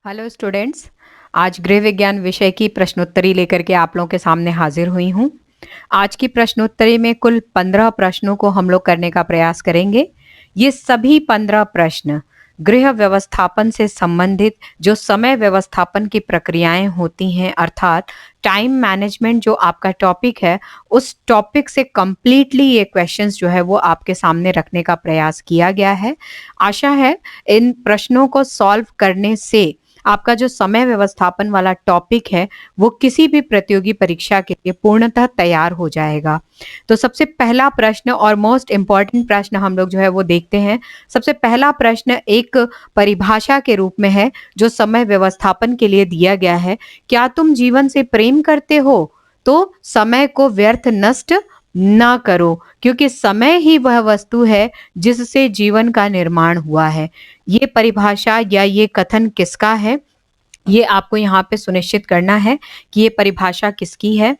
Hello students. आज गृह विज्ञान विषय की प्रश्नोत्तरी लेकर के आप लोगों के सामने हाजिर हुई हूँ। आज की प्रश्नोत्तरी में कुल 15 प्रश्नों को हम लोग करने का प्रयास करेंगे। ये सभी 15 प्रश्न गृह व्यवस्थापन से संबंधित जो समय व्यवस्थापन की प्रक्रियाएं होती हैं, अर्थात टाइम मैनेजमेंट जो आपका टॉपिक है, उस टॉपिक से कंप्लीटली ये क्वेश्चंस जो है वो आपके सामने रखने का प्रयास किया गया है। आशा है इन प्रश्नों को सॉल्व करने से आपका जो समय व्यवस्थापन वाला टॉपिक है वो किसी भी प्रतियोगी परीक्षा के लिए पूर्णतः तैयार हो जाएगा। तो सबसे पहला प्रश्न और मोस्ट इम्पॉर्टेंट प्रश्न हम लोग जो है वो देखते हैं। सबसे पहला प्रश्न एक परिभाषा के रूप में है जो समय व्यवस्थापन के लिए दिया गया है। क्या तुम जीवन से प्रेम करते हो तो समय को व्यर्थ नष्ट ना करो, क्योंकि समय ही वह वस्तु है जिससे जीवन का निर्माण हुआ है। ये परिभाषा या ये कथन किसका है, ये आपको यहाँ पे सुनिश्चित करना है कि ये परिभाषा किसकी है।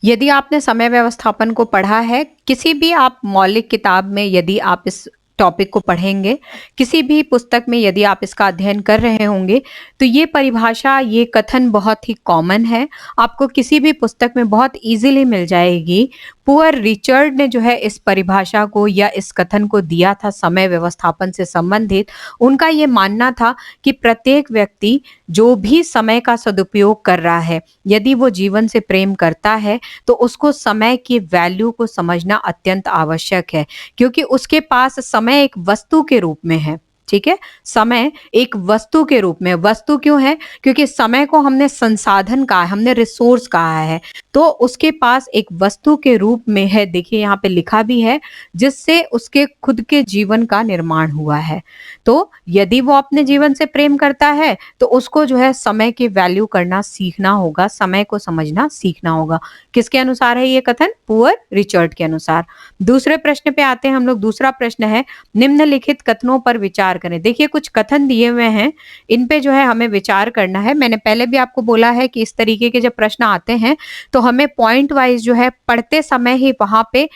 यदि आपने समय व्यवस्थापन को पढ़ा है, किसी भी आप मौलिक किताब में यदि आप इस टॉपिक को पढ़ेंगे, किसी भी पुस्तक में यदि आप इसका अध्ययन कर रहे होंगे, तो ये परिभाषा, ये कथन बहुत ही कॉमन है, आपको किसी भी पुस्तक में बहुत इजीली मिल जाएगी। पुअर रिचर्ड ने जो है इस परिभाषा को या इस कथन को दिया था समय व्यवस्थापन से संबंधित। उनका ये मानना था कि प्रत्येक व्यक्ति जो भी समय का सदुपयोग कर रहा है, यदि वो जीवन से प्रेम करता है तो उसको समय की वैल्यू को समझना अत्यंत आवश्यक है, क्योंकि उसके पास समय एक वस्तु के रूप में है। ठीक है, समय एक वस्तु के रूप में। वस्तु क्यों है? क्योंकि समय को हमने संसाधन कहा है, हमने रिसोर्स कहा है, तो उसके पास एक वस्तु के रूप में है। देखिए यहाँ पे लिखा भी है, जिससे उसके खुद के जीवन का निर्माण हुआ है। तो यदि वो अपने जीवन से प्रेम करता है तो उसको जो है समय की वैल्यू करना सीखना होगा, समय को समझना सीखना होगा। किसके अनुसार है ये कथन? पुअर रिचर्ड के अनुसार। दूसरे प्रश्न पे आते हैं हम लोग। दूसरा प्रश्न है, निम्नलिखित कथनों पर विचार करें। देखिए कुछ कथन दिए हुए हैं, इन पे जो है हमें विचार करना है। मैंने पहले भी आपको बोला है कि इस तरीके के जब प्रश्न आते हैं तो हमें पॉइंट वाइज जो है पढ़ते समय ही वहां पे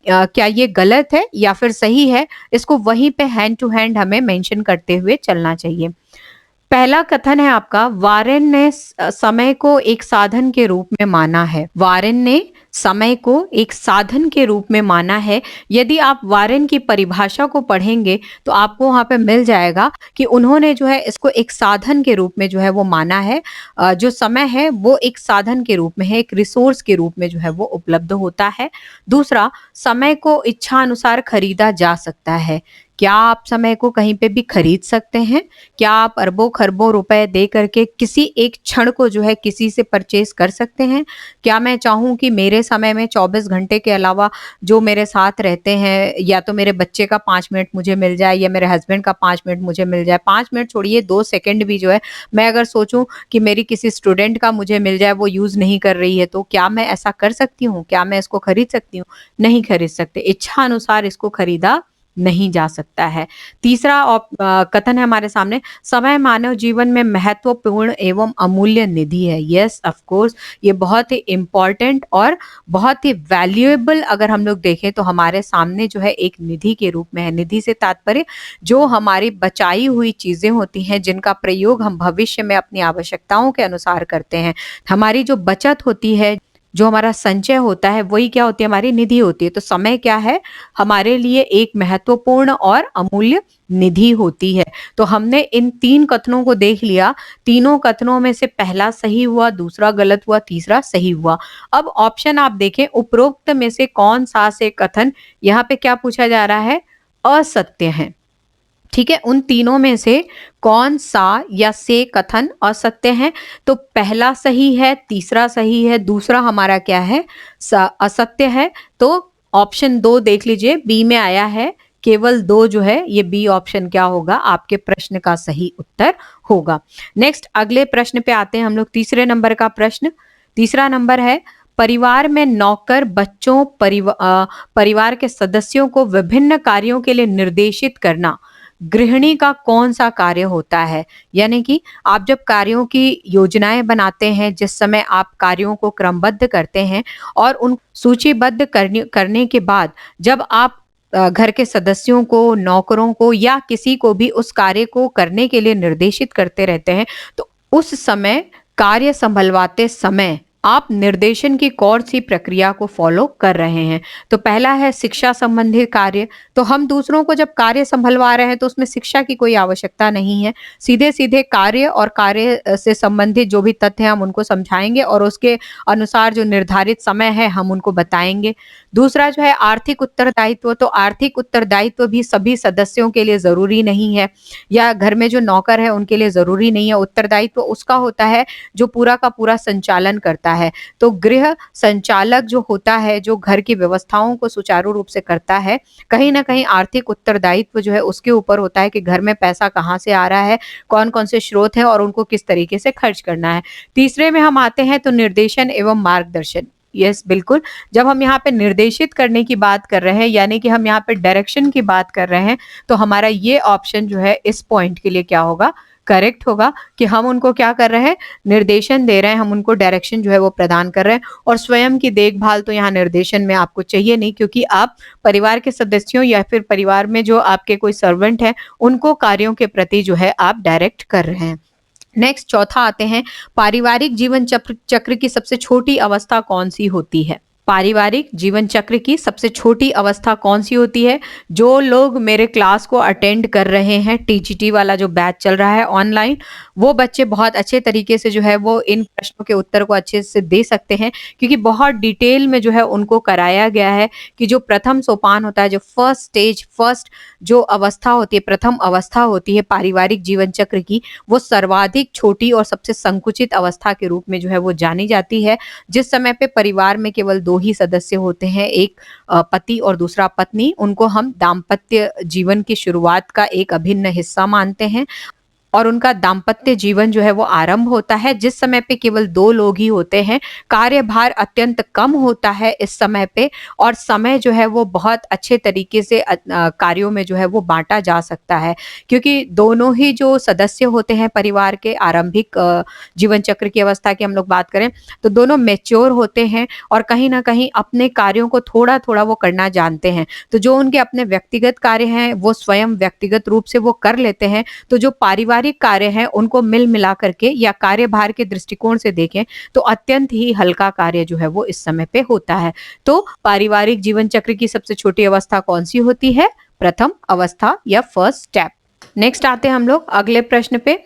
क्या ये गलत है या फिर सही है, इसको वहीं पे हैंड टू हैंड हमें मेंशन करते हुए चलना चाहिए। पहला कथन है आपका, वारेन ने समय को एक साधन के रूप में माना है। वारेन ने समय को एक साधन के रूप में माना है। यदि आप वारेन की परिभाषा को पढ़ेंगे तो आपको वहां पे मिल जाएगा कि उन्होंने जो है इसको एक साधन के रूप में जो है वो माना है। जो समय है वो एक साधन के रूप में है, एक रिसोर्स के रूप में जो है वो उपलब्ध होता है। दूसरा, समय को इच्छा अनुसार खरीदा जा सकता है। क्या आप समय को कहीं पे भी खरीद सकते हैं? क्या आप अरबों खरबों रुपए दे करके किसी एक क्षण को जो है किसी से परचेज कर सकते हैं? क्या मैं चाहूं कि मेरे समय में 24 घंटे के अलावा जो मेरे साथ रहते हैं, या तो मेरे बच्चे का 5 मिनट मुझे मिल जाए या मेरे हस्बैंड का 5 मिनट मुझे मिल जाए, 5 मिनट छोड़िए 2 सेकंड भी जो है मैं अगर सोचूं कि मेरी किसी स्टूडेंट का मुझे मिल जाए, वो यूज नहीं कर रही है, तो क्या मैं ऐसा कर सकती हूँ? क्या मैं इसको खरीद सकती हूँ? नहीं खरीद सकते। इच्छा अनुसार इसको खरीदा नहीं जा सकता है। तीसरा कथन है हमारे सामने, समय मानव जीवन में महत्वपूर्ण एवं अमूल्य निधि है। यस, ऑफ कोर्स, ये बहुत ही इंपॉर्टेंट और बहुत ही वैल्यूएबल अगर हम लोग देखें तो हमारे सामने जो है एक निधि के रूप में है। निधि से तात्पर्य जो हमारी बचाई हुई चीजें होती हैं, जिनका प्रयोग हम भविष्य में अपनी आवश्यकताओं के अनुसार करते हैं। हमारी जो बचत होती है, जो हमारा संचय होता है, वही क्या होती है? हमारी निधि होती है। तो समय क्या है? हमारे लिए एक महत्वपूर्ण और अमूल्य निधि होती है। तो हमने इन 3 कथनों को देख लिया। तीनों कथनों में से पहला सही हुआ, दूसरा गलत हुआ, तीसरा सही हुआ। अब ऑप्शन आप देखें, उपरोक्त में से कौन सा से कथन, यहाँ पे क्या पूछा जा रहा है? असत्य है। ठीक है, उन तीनों में से कौन सा या से कथन असत्य है? तो पहला सही है, तीसरा सही है, दूसरा हमारा क्या है? असत्य है। तो ऑप्शन 2 देख लीजिए, बी में आया है, केवल 2 जो है ये बी ऑप्शन क्या होगा? आपके प्रश्न का सही उत्तर होगा। नेक्स्ट अगले प्रश्न पे आते हैं हम लोग। तीसरे नंबर का प्रश्न, तीसरा नंबर है, परिवार में नौकर बच्चों परिवार के सदस्यों को विभिन्न कार्यों के लिए निर्देशित करना गृहिणी का कौन सा कार्य होता है? यानी कि आप जब कार्यों की योजनाएं बनाते हैं, जिस समय आप कार्यों को क्रमबद्ध करते हैं और उन सूचीबद्ध करने के बाद जब आप घर के सदस्यों को, नौकरों को या किसी को भी उस कार्य को करने के लिए निर्देशित करते रहते हैं, तो उस समय कार्य संभलवाते समय आप निर्देशन की कौन-सी प्रक्रिया को फ़ॉलो कर रहे हैं? तो पहला है शिक्षा संबंधित कार्य, तो हम दूसरों को जब कार्य संभलवा रहे हैं तो उसमें शिक्षा की कोई आवश्यकता नहीं है। सीधे-सीधे कार्य और कार्य से संबंधित जो भी तथ्य हैं हम उनको समझाएँगे और उसके अनुसार जो निर्धारित समय है हम उनको बताएँगे। दूसरा जो है आर्थिक उत्तरदायित्व, तो आर्थिक उत्तरदायित्व भी सभी सदस्यों के लिए ज़रूरी नहीं है या घर में जो नौकर है उनके लिए ज़रूरी नहीं है। उत्तरदायित्व उसका होता है जो पूरा का पूरा संचालन करता है। तो गृह संचालक जो होता है, जो घर की व्यवस्थाओं को सुचारू रूप से करता है, कहीं न कहीं आर्थिक उत्तरदायित्व जो है उसके ऊपर होता है कि घर में पैसा कहाँ से आ रहा है, कौन-कौन से स्रोत हैं और उनको किस तरीके से खर्च करना है। तीसरे में हम आते हैं तो निर्देशन एवं मार्गदर्शन। यस, बिल्कुल। जब हम यहाँ पे निर्देशित करने की बात कर रहे हैं, यानी कि हम यहाँ पे डायरेक्शन की बात कर रहे हैं, तो हमारा ये ऑप्शन जो है इस पॉइंट के लिए क्या होगा, करेक्ट होगा कि हम उनको क्या कर रहे हैं, निर्देशन दे रहे हैं, हम उनको डायरेक्शन जो है वो प्रदान कर रहे हैं। और स्वयं की देखभाल तो यहाँ निर्देशन में आपको चाहिए नहीं, क्योंकि आप परिवार के सदस्यों या फिर परिवार में जो आपके कोई सर्वेंट है, उनको कार्यों के प्रति जो है आप डायरेक्ट कर रहे हैं। नेक्स्ट चौथा आते हैं, पारिवारिक जीवन चक्र चक्र की सबसे छोटी अवस्था कौन-सी होती है? पारिवारिक जीवन चक्र की सबसे छोटी अवस्था कौन-सी होती है? जो लोग मेरे क्लास को अटेंड कर रहे हैं, टीजीटी वाला जो बैच चल रहा है ऑनलाइन, वो बच्चे बहुत अच्छे तरीके से जो है वो इन प्रश्नों के उत्तर को अच्छे से दे सकते हैं, क्योंकि बहुत डिटेल में जो है उनको कराया गया है कि जो प्रथम सोपान होता है, जो फर्स्ट स्टेज, फर्स्ट जो अवस्था होती है, प्रथम अवस्था होती है पारिवारिक जीवन चक्र की, वो सर्वाधिक छोटी और सबसे संकुचित अवस्था के रूप में जो है वो जानी जाती है। जिस समय पे परिवार में केवल 2 ही सदस्य होते हैं, एक पति और दूसरा पत्नी, उनको हम दाम्पत्य जीवन की शुरुआत का एक अभिन्न हिस्सा मानते हैं और उनका दाम्पत्य जीवन जो है वो आरंभ होता है जिस समय पे केवल 2 लोग ही होते हैं। कार्यभार अत्यंत कम होता है इस समय पे और समय जो है वो बहुत अच्छे तरीके से कार्यों में जो है वो बाँटा जा सकता है। क्योंकि दोनों ही जो सदस्य होते हैं परिवार के आरंभिक जीवन चक्र की अवस्था की हम लोग बात करें, तो दोनों मैच्योर होते हैं और कहीं न कहीं अपने कार्यों को थोड़ा-थोड़ा वो करना जानते हैं। तो जो उनके अपने व्यक्तिगत कार्य हैं, वो स्वयं व्यक्तिगत रूप से वो कर लेते हैं। तो जो पारिवारिक कार्य हैं उनको मिल मिला करके या कार्यभार के दृष्टिकोण से देखें तो अत्यंत ही हल्का कार्य जो है वो इस समय पे होता है। तो पारिवारिक जीवन चक्र की सबसे छोटी अवस्था कौन-सी होती है? प्रथम अवस्था या फर्स्ट स्टेप। नेक्स्ट आते हैं हम लोग अगले प्रश्न पे।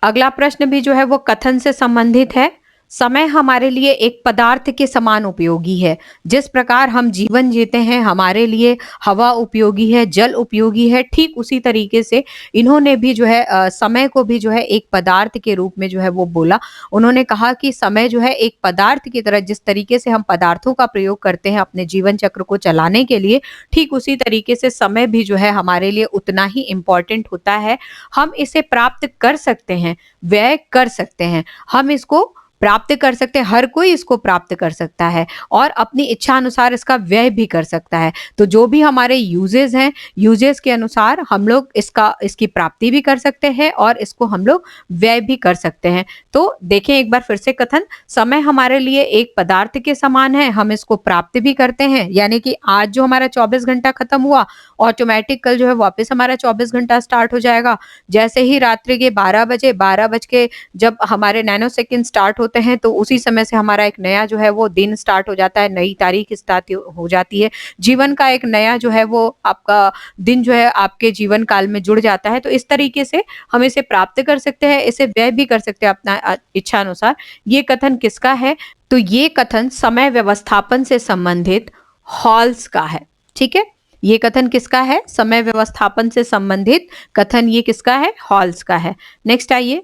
अगला प्रश्न भी जो है वो कथन से संबंधित है। समय हमारे लिए एक पदार्थ के समान उपयोगी है। जिस प्रकार हम जीवन जीते हैं हमारे लिए हवा उपयोगी है, जल उपयोगी है, ठीक उसी तरीके से इन्होंने भी जो है समय को भी जो है एक पदार्थ के रूप में जो है वो बोला। उन्होंने कहा कि समय जो है एक पदार्थ की तरह, जिस तरीके से हम पदार्थों का प्रयोग करते हैं अपने जीवन चक्र को चलाने के लिए, ठीक उसी तरीके से समय भी जो है हमारे लिए उतना ही इम्पोर्टेंट होता है। हम इसे प्राप्त कर सकते हैं, व्यय कर सकते हैं, हम इसको प्राप्त कर सकते हैं, हर कोई इसको प्राप्त कर सकता है और अपनी इच्छा अनुसार इसका व्यय भी कर सकता है। तो जो भी हमारे यूजेस हैं, यूजेस के अनुसार हम लोग इसकी प्राप्ति भी कर सकते हैं और इसको हम लोग व्यय भी कर सकते हैं। तो देखें एक बार फिर से कथन, समय हमारे लिए एक पदार्थ के समान है, हम इसको प्राप्त भी करते हैं, यानी कि आज जो हमारा 24 घंटा खत्म हुआ, ऑटोमेटिक कल जो है वापस हमारा 24 घंटा स्टार्ट हो जाएगा। जैसे ही रात्रि के 12 बजे 12 बज के जब हमारे नैनो सेकंड स्टार्ट होते हैं, तो उसी समय से हमारा एक नया जो है वो दिन स्टार्ट हो जाता है, नई तारीख स्टार्ट हो जाती है। जीवन का एक नया जो है वो आपका दिन जो है आपके जीवन काल में जुड़ जाता है। तो इस तरीके से हम इसे प्राप्त कर सकते हैं, इसे व्यय भी कर सकते हैं अपना इच्छा अनुसार। ये कथन किसका है? तो ये कथन समय व्यवस्थापन से संबंधित हॉल्स का है। ठीक है, ये कथन किसका है? समय व्यवस्थापन से संबंधित कथन ये किसका है? हॉल्स का है। नेक्स्ट आइए,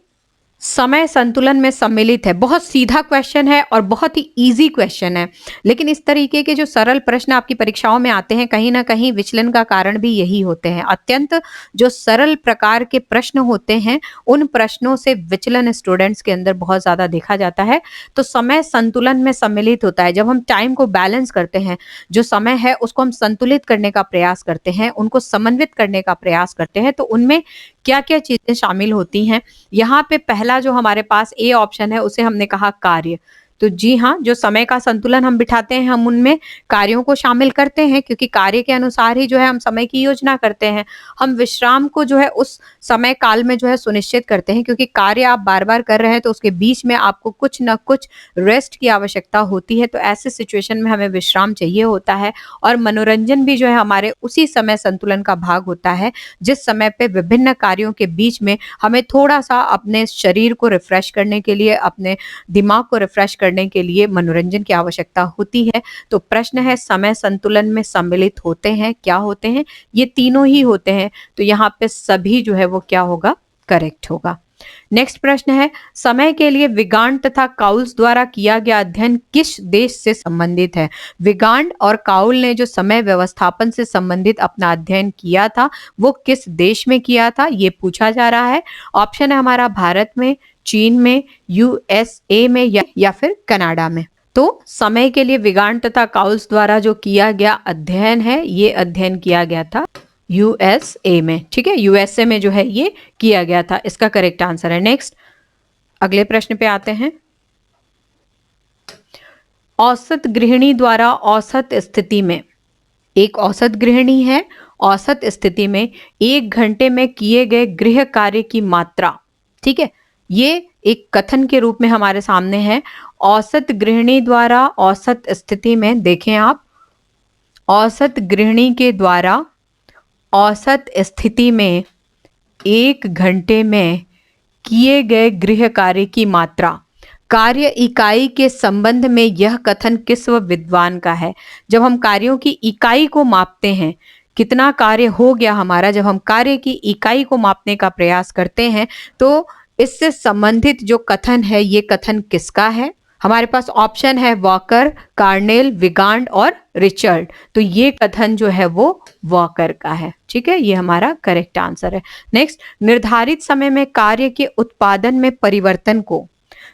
समय संतुलन में सम्मिलित है। बहुत सीधा क्वेश्चन है और बहुत ही इजी क्वेश्चन है, लेकिन इस तरीके के जो सरल प्रश्न आपकी परीक्षाओं में आते हैं, कहीं ना कहीं विचलन का कारण भी यही होते हैं। अत्यंत जो सरल प्रकार के प्रश्न होते हैं, उन प्रश्नों से विचलन स्टूडेंट्स के अंदर बहुत ज्यादा देखा जाता है। तो समय संतुलन में सम्मिलित होता है। जब हम टाइम को बैलेंस करते हैं, जो समय है उसको हम संतुलित करने का प्रयास करते हैं, उनको समन्वित करने का प्रयास करते हैं, तो उनमें क्या क्या चीजें शामिल होती हैं। यहाँ पे पहला जो हमारे पास ए ऑप्शन है उसे हमने कहा कार्य। तो जी हाँ, जो समय का संतुलन हम बिठाते हैं, हम उनमें कार्यों को शामिल करते हैं, क्योंकि कार्य के अनुसार ही जो है हम समय की योजना करते हैं। हम विश्राम को जो है उस समय काल में जो है सुनिश्चित करते हैं, क्योंकि कार्य आप बार-बार कर रहे हैं तो उसके बीच में आपको कुछ न कुछ रेस्ट की आवश्यकता होती है। तो ऐसे सिचुएशन में हमें विश्राम चाहिए होता है, और मनोरंजन भी जो है हमारे उसी समय संतुलन का भाग होता है, जिस समय पे विभिन्न कार्यों के बीच में हमें थोड़ा-सा अपने शरीर को रिफ्रेश करने के लिए, अपने दिमाग को रिफ्रेश करने के लिए मनोरंजन की आवश्यकता होती है। तो प्रश्न है, समय संतुलन में सम्मिलित होते हैं, क्या होते हैं? ये तीनों ही होते हैं। तो यहाँ पे सभी जो है वो क्या होगा? करेक्ट होगा। नेक्स्ट प्रश्न है, समय के लिए विगांड तथा काउल्स द्वारा किया गया अध्ययन किस देश से संबंधित है? विगांड और काउल ने जो समय व्यवस्थापन से संबंधित अपना अध्ययन किया था, वो किस देश में किया था, ये पूछा जा रहा है। ऑप्शन है हमारा भारत में, चीन में, यूएसए में या फिर कनाडा में। तो समय के लिए विगांड तथा काउल्स द्वारा जो किया गया अध्ययन है, ये अध्ययन किया गया था यूएसए में। ठीक है, यूएसए में जो है ये किया गया था, इसका करेक्ट आंसर है। नेक्स्ट, अगले प्रश्न पे आते हैं। औसत गृहिणी द्वारा औसत स्थिति में, एक औसत गृहिणी है, औसत स्थिति में 1 घंटे में किए गए गृह कार्य की मात्रा, ठीक है, ये एक कथन के रूप में हमारे सामने है। औसत गृहिणी द्वारा औसत स्थिति में, देखें आप, औसत गृहिणी के द्वारा औसत स्थिति में 1 घंटे में किए गए गृह कार्य की मात्रा। कार्य इकाई के संबंध में यह कथन किस विद्वान का है? जब हम कार्यों की इकाई को मापते हैं, कितना कार्य हो गया हमारा, जब हम कार्य की इकाई को मापने का प्रयास करते हैं, तो इससे संबंधित जो कथन है, ये कथन किसका है? हमारे पास ऑप्शन है वॉकर, कार्नेल, विगांड और रिचर्ड। तो ये कथन जो है वो वॉकर का है। ठीक है, ये हमारा करेक्ट आंसर है। नेक्स्ट, निर्धारित समय में कार्य के उत्पादन में परिवर्तन को,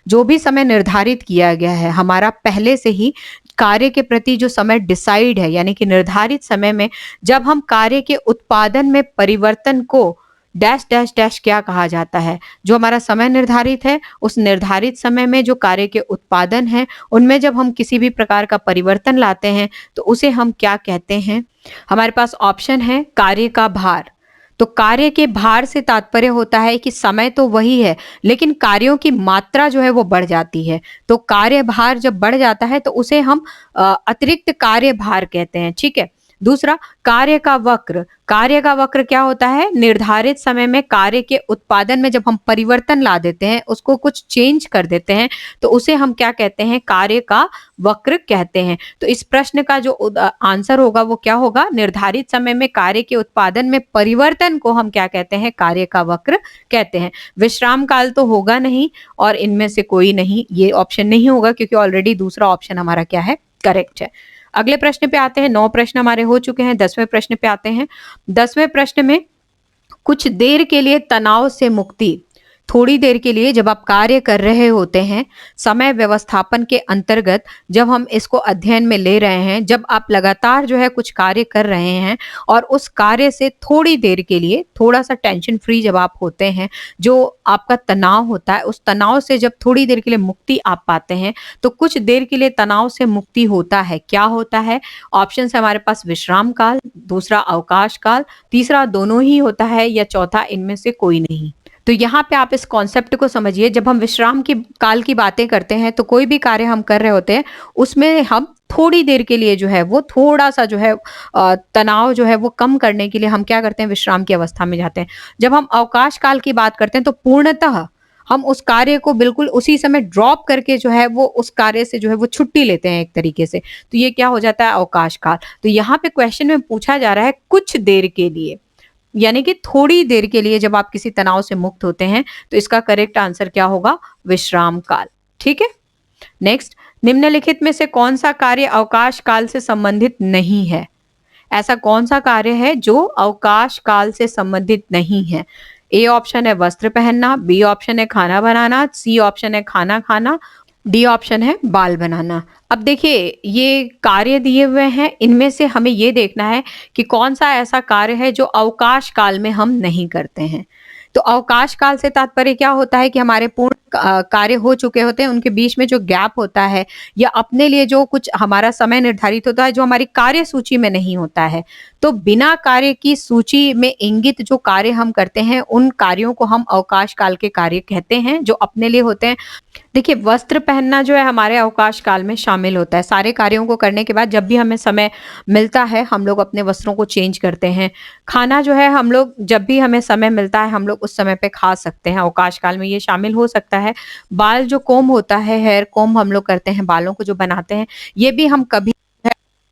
जो भी समय निर्धारित किया गया है हमारा पहले से ही, कार्य के प्रति जो समय डिसाइड है, यानी कि निर्धारित समय में जब हम कार्य के उत्पादन में परिवर्तन को डैश डैश डैश क्या कहा जाता है? जो हमारा समय निर्धारित है, उस निर्धारित समय में जो कार्य के उत्पादन है, उनमें जब हम किसी भी प्रकार का परिवर्तन लाते हैं, तो उसे हम क्या कहते हैं? हमारे पास ऑप्शन है कार्य का भार। तो कार्य के भार से तात्पर्य होता है कि समय तो वही है, लेकिन कार्यों की मात्रा जो है वो बढ़ जाती है। तो कार्य भार जब बढ़ जाता है तो उसे हम अतिरिक्त कार्य भार कहते हैं। ठीक है। दूसरा, कार्य का वक्र। कार्य का वक्र क्या होता है? निर्धारित समय में कार्य के उत्पादन में जब हम परिवर्तन ला देते हैं, उसको कुछ चेंज कर देते हैं, तो उसे हम क्या कहते हैं? कार्य का वक्र कहते हैं। तो इस प्रश्न का जो आंसर होगा वो क्या होगा? निर्धारित समय में कार्य के उत्पादन में परिवर्तन को हम क्या कहते हैं? कार्य का वक्र कहते हैं। विश्राम काल तो होगा नहीं, और इनमें से कोई नहीं, ये ऑप्शन नहीं होगा, क्योंकि ऑलरेडी दूसरा ऑप्शन हमारा क्या है? करेक्ट है। अगले प्रश्न पे आते हैं। 9 प्रश्न हमारे हो चुके हैं। 10वें प्रश्न पे आते हैं। 10वें प्रश्न में, कुछ देर के लिए तनाव से मुक्ति। थोड़ी देर के लिए जब आप कार्य कर रहे होते हैं, समय व्यवस्थापन के अंतर्गत जब हम इसको अध्ययन में ले रहे हैं, जब आप लगातार जो है कुछ कार्य कर रहे हैं और उस कार्य से थोड़ी देर के लिए थोड़ा सा टेंशन फ्री जब आप होते हैं, जो आपका तनाव होता है, उस तनाव से जब थोड़ी देर के लिए मुक्ति आप पाते हैं, तो कुछ देर के लिए तनाव से मुक्ति होता है। क्या होता है? ऑप्शन है हमारे पास विश्राम काल, दूसरा अवकाश काल, तीसरा दोनों ही होता है, या चौथा इनमें से कोई नहीं। तो यहाँ पे आप इस कॉन्सेप्ट को समझिए। जब हम विश्राम की काल की बातें करते हैं, तो कोई भी कार्य हम कर रहे होते हैं, उसमें हम थोड़ी देर के लिए जो है वो थोड़ा सा जो है तनाव जो है वो कम करने के लिए हम क्या करते हैं? विश्राम की अवस्था में जाते हैं। जब हम अवकाश काल की बात करते हैं, तो पूर्णतः हम उस कार्य को बिल्कुल उसी समय ड्रॉप करके जो है वो उस कार्य से जो है वो छुट्टी लेते हैं एक तरीके से। तो ये क्या हो जाता है? अवकाश काल। तो यहाँ पे क्वेश्चन में पूछा जा रहा है कुछ देर के लिए, यानी कि थोड़ी देर के लिए जब आप किसी तनाव से मुक्त होते हैं, तो इसका करेक्ट आंसर क्या होगा? विश्राम काल। ठीक है। नेक्स्ट, निम्नलिखित में से कौन सा कार्य अवकाश काल से संबंधित नहीं है? ऐसा कौन सा कार्य है जो अवकाश काल से संबंधित नहीं है? ए ऑप्शन है वस्त्र पहनना, बी ऑप्शन है खाना बनाना, सी ऑप्शन है खाना खाना, डी ऑप्शन है बाल बनाना। अब देखिए, ये कार्य दिए हुए हैं, इनमें से हमें ये देखना है कि कौन सा ऐसा कार्य है जो अवकाश काल में हम नहीं करते हैं। तो अवकाश काल से तात्पर्य क्या होता है? कि हमारे पूर्ण कार्य हो चुके होते हैं, उनके बीच में जो गैप होता है या अपने लिए जो कुछ हमारा समय निर्धारित होता है, जो हमारी कार्य सूची में नहीं होता है। तो बिना कार्य की सूची में इंगित जो कार्य हम करते हैं, उन कार्यों को हम अवकाश काल के कार्य कहते हैं, जो अपने लिए होते हैं। देखिए, वस्त्र पहनना जो है हमारे अवकाश काल में शामिल होता है। सारे कार्यों को करने के बाद जब भी हमें समय मिलता है, हम लोग अपने वस्त्रों को चेंज करते हैं। खाना जो है हम लोग जब भी हमें समय मिलता है, हम लोग उस समय पे खा सकते हैं, अवकाश काल में ये शामिल हो सकता है। बाल जो कोम्ब होता है, हेयर कोम्ब हम लोग करते हैं, बालों को जो बनाते हैं, ये भी हम कभी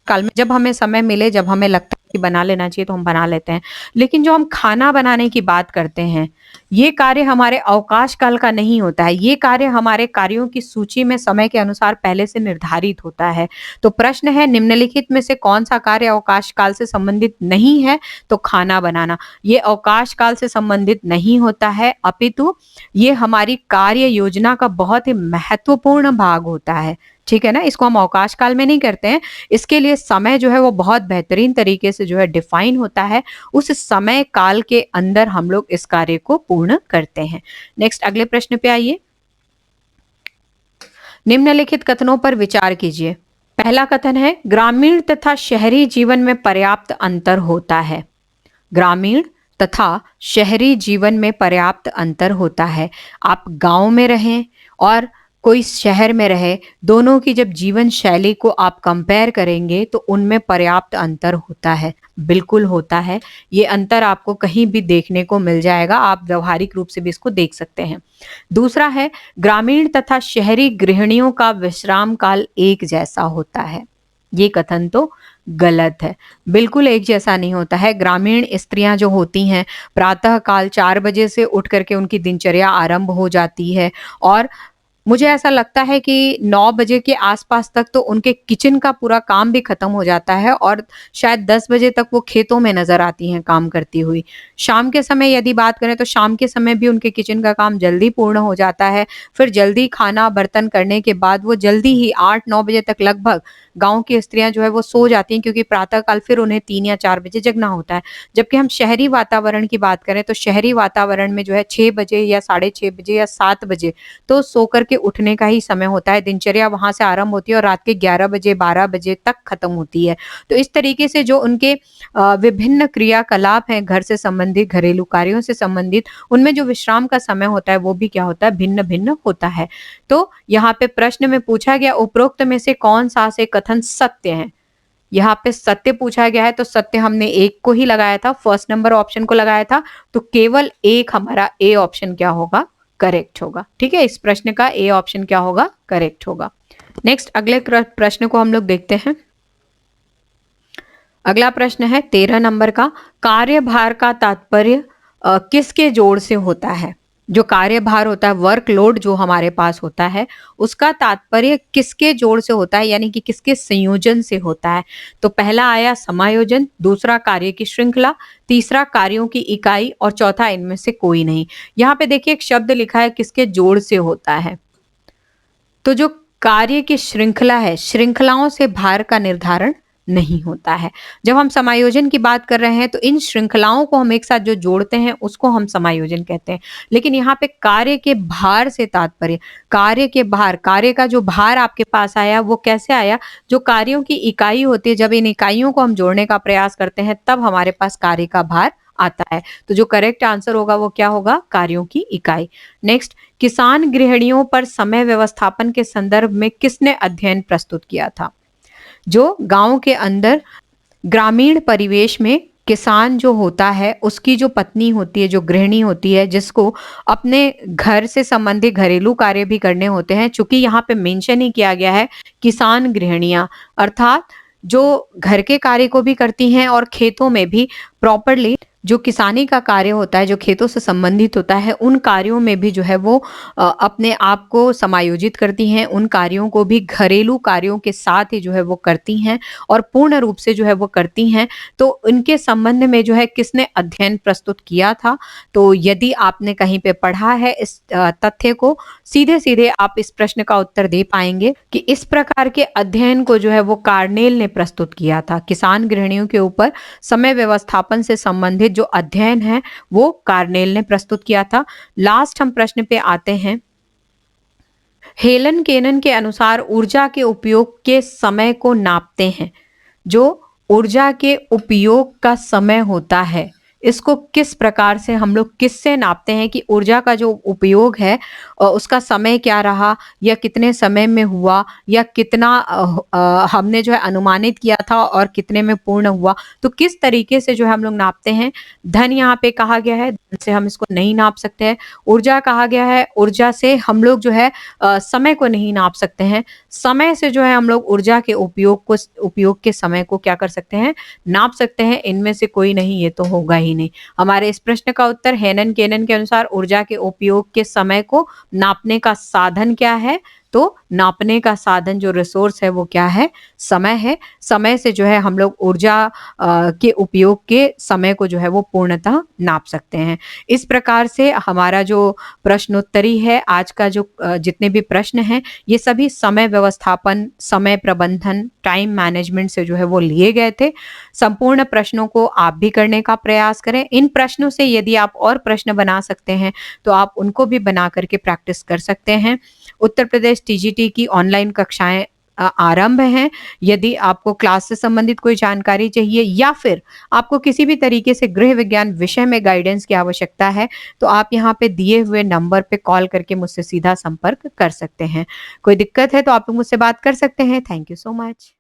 काल में जब हमें समय मिले, जब हमें लगता है कि बना लेना चाहिए तो हम बना लेते हैं। लेकिन जो हम खाना बनाने की बात करते हैं, ये कार्य हमारे अवकाश काल का नहीं होता है। ये कार्य हमारे कार्यों की सूची में समय के अनुसार पहले से निर्धारित होता है। तो प्रश्न है, निम्नलिखित में से कौन-सा कार्य अवकाश काल से संबंधित नहीं है? तो खाना बनाना। ये अवकाश काल से संबंधित नहीं होता है, अपितु ये हमारी कार्य योजना का बहुत ही महत्वपूर्ण भाग होता है। ठीक है ना? इसको हम अवकाश काल में नहीं करते हैं। इसके लिए समय जो है वो बहुत बेहतरीन तरीके से जो है डिफाइन होता है। उस समय काल के अंदर हम लोग इस कार्य को पूर्ण करते हैं। नेक्स्ट अगले प्रश्न पे आइए। निम्नलिखित कथनों पर विचार कीजिए। पहला कथन है, ग्रामीण तथा शहरी जीवन में पर्याप्त अंतर होता है। ग्रामीण तथा शहरी जीवन में पर्याप्त अंतर होता है। आप गांव में रहें और कोई शहर में रहे, दोनों की जब जीवन शैली को आप कंपेयर करेंगे तो उनमें पर्याप्त अंतर होता है, बिल्कुल होता है। ये अंतर आपको कहीं भी देखने को मिल जाएगा, आप व्यवहारिक रूप से भी इसको देख सकते हैं। दूसरा है, ग्रामीण तथा शहरी गृहिणियों का विश्राम काल एक जैसा होता है। ये कथन तो गलत है, बिल्कुल एक जैसा नहीं होता है। ग्रामीण स्त्रियां जो होती हैं, प्रातः काल 4 बजे से उठ करके उनकी दिनचर्या आरंभ हो जाती है और मुझे ऐसा लगता है कि 9 बजे के आसपास तक तो उनके किचन का पूरा काम भी खत्म हो जाता है और शायद 10 बजे तक वो खेतों में नज़र आती हैं काम करती हुई। शाम के समय यदि बात करें तो शाम के समय भी उनके किचन का काम जल्दी पूर्ण हो जाता है। फिर जल्दी खाना बर्तन करने के बाद वो जल्दी ही 8-9 बजे तक लगभग गाँव की स्त्रियाँ जो है वो सो जाती हैं, क्योंकि प्रातः काल फिर उन्हें 3 या 4 बजे जगना होता है। जबकि हम शहरी वातावरण की बात करें तो शहरी वातावरण में जो है 6 बजे या साढ़े 6 बजे या 7 बजे तो सो कर के उठने का ही समय होता है। दिनचर्या वहाँ से आरंभ होती है और रात के 11 बजे 12 बजे तक खत्म होती है। तो इस तरीके से जो उनके विभिन्न क्रियाकलाप हैं, घर से संबंधित, घरेलू कार्यों से संबंधित, उनमें जो विश्राम का समय होता है वो भी क्या होता है, भिन्न-भिन्न होता है। तो यहाँ पे प्रश्न में पूछा गया, उपरोक्त में से कौन-सा से कथन सत्य है? यहाँ पे सत्य पूछा गया है तो सत्य हमने एक को ही लगाया था, फर्स्ट नंबर ऑप्शन को लगाया था, तो केवल एक हमारा ए ऑप्शन क्या होगा, करेक्ट होगा। ठीक है, इस प्रश्न का ए ऑप्शन क्या होगा, करेक्ट होगा। नेक्स्ट अगले प्रश्न को हम लोग देखते हैं। अगला प्रश्न है 13 नंबर का, कार्यभार का तात्पर्य किसके जोड़ से होता है? जो कार्यभार होता है, वर्कलोड जो हमारे पास होता है, उसका तात्पर्य किसके जोड़ से होता है, यानी कि किसके संयोजन से होता है? तो पहला आया समायोजन, दूसरा कार्य की श्रृंखला, तीसरा कार्यों की इकाई और चौथा इनमें से कोई नहीं। यहाँ पे देखिए एक शब्द लिखा है किसके जोड़ से होता है, तो जो कार्य की श्रृंखला है, श्रृंखलाओं से भार का निर्धारण नहीं होता है। जब हम समायोजन की बात कर रहे हैं तो इन श्रृंखलाओं को हम एक साथ जो जोड़ते हैं उसको हम समायोजन कहते हैं। लेकिन यहाँ पे कार्य के भार से तात्पर्य, कार्य के भार, कार्य का जो भार आपके पास आया वो कैसे आया? जो कार्यों की इकाई होती है, जब इन इकाइयों को हम जोड़ने का प्रयास करते हैं तब हमारे पास कार्य का भार आता है। तो जो करेक्ट आंसर होगा वो क्या होगा? कार्यों की इकाई। नेक्स्ट, किसान गृहिणियों पर समय व्यवस्थापन के संदर्भ में किसने अध्ययन प्रस्तुत किया था? जो गांव के अंदर ग्रामीण परिवेश में किसान जो होता है उसकी जो पत्नी होती है, जो गृहिणी होती है, जिसको अपने घर से संबंधित घरेलू कार्य भी करने होते हैं, चूंकि यहाँ पे मेंशन ही किया गया है किसान गृहिणियां, अर्थात जो घर के कार्य को भी करती हैं और खेतों में भी प्रॉपरली जो किसानी का कार्य होता है, जो खेतों से संबंधित होता है, उन कार्यों में भी जो है वो अपने आप को समायोजित करती हैं, उन कार्यों को भी घरेलू कार्यों के साथ ही जो है वो करती हैं और पूर्ण रूप से जो है वो करती हैं। तो उनके संबंध में जो है किसने अध्ययन प्रस्तुत किया था? तो यदि आपने कहीं पे पढ़ा है इस तथ्य को, सीधे सीधे आप इस प्रश्न का उत्तर दे पाएंगे कि इस प्रकार के अध्ययन को जो है वो कार्नेल ने प्रस्तुत किया था। किसान गृहिणियों के ऊपर समय व्यवस्थापन से संबंधित जो अध्ययन है वो कार्नेल ने प्रस्तुत किया था। लास्ट हम प्रश्न पे आते हैं। हेलन केनन के अनुसार ऊर्जा के उपयोग के समय को नापते हैं। जो ऊर्जा के उपयोग का समय होता है, इसको किस प्रकार से हम लोग किससे नापते हैं कि ऊर्जा का जो उपयोग है उसका समय क्या रहा या कितने समय में हुआ या कितना हमने जो है अनुमानित किया था और कितने में पूर्ण हुआ। तो किस तरीके से जो है हम लोग नापते हैं। धन यहाँ पे कहा गया है, धन से हम इसको नहीं नाप सकते हैं। ऊर्जा कहा गया है, ऊर्जा से हम लोग जो है समय को नहीं नाप सकते हैं। समय से जो है हम लोग ऊर्जा के उपयोग के समय को क्या कर सकते हैं, नाप सकते हैं। इनमें से कोई नहीं, ये तो होगा ही नहीं। हमारे इस प्रश्न का उत्तर हेनन केनन के अनुसार ऊर्जा के उपयोग के समय को नापने का साधन क्या है। तो नापने का साधन जो रिसोर्स है वो क्या है, समय है। समय से जो है हम लोग ऊर्जा के उपयोग के समय को जो है वो पूर्णतः नाप सकते हैं। इस प्रकार से हमारा जो प्रश्नोत्तरी है, आज का जो जितने भी प्रश्न हैं, ये सभी समय व्यवस्थापन, समय प्रबंधन, टाइम मैनेजमेंट से जो है वो लिए गए थे। संपूर्ण प्रश्नों को आप भी करने का प्रयास करें। इन प्रश्नों से यदि आप और प्रश्न बना सकते हैं तो आप उनको भी बना करके प्रैक्टिस कर सकते हैं। उत्तर प्रदेश टीजीटी की ऑनलाइन कक्षाएं आरंभ हैं। यदि आपको क्लास से संबंधित कोई जानकारी चाहिए या फिर आपको किसी भी तरीके से गृह विज्ञान विषय में गाइडेंस की आवश्यकता है तो आप यहाँ पे दिए हुए नंबर पे कॉल करके मुझसे सीधा संपर्क कर सकते हैं। कोई दिक्कत है तो आप लोग मुझसे बात कर सकते हैं। Thank you so much.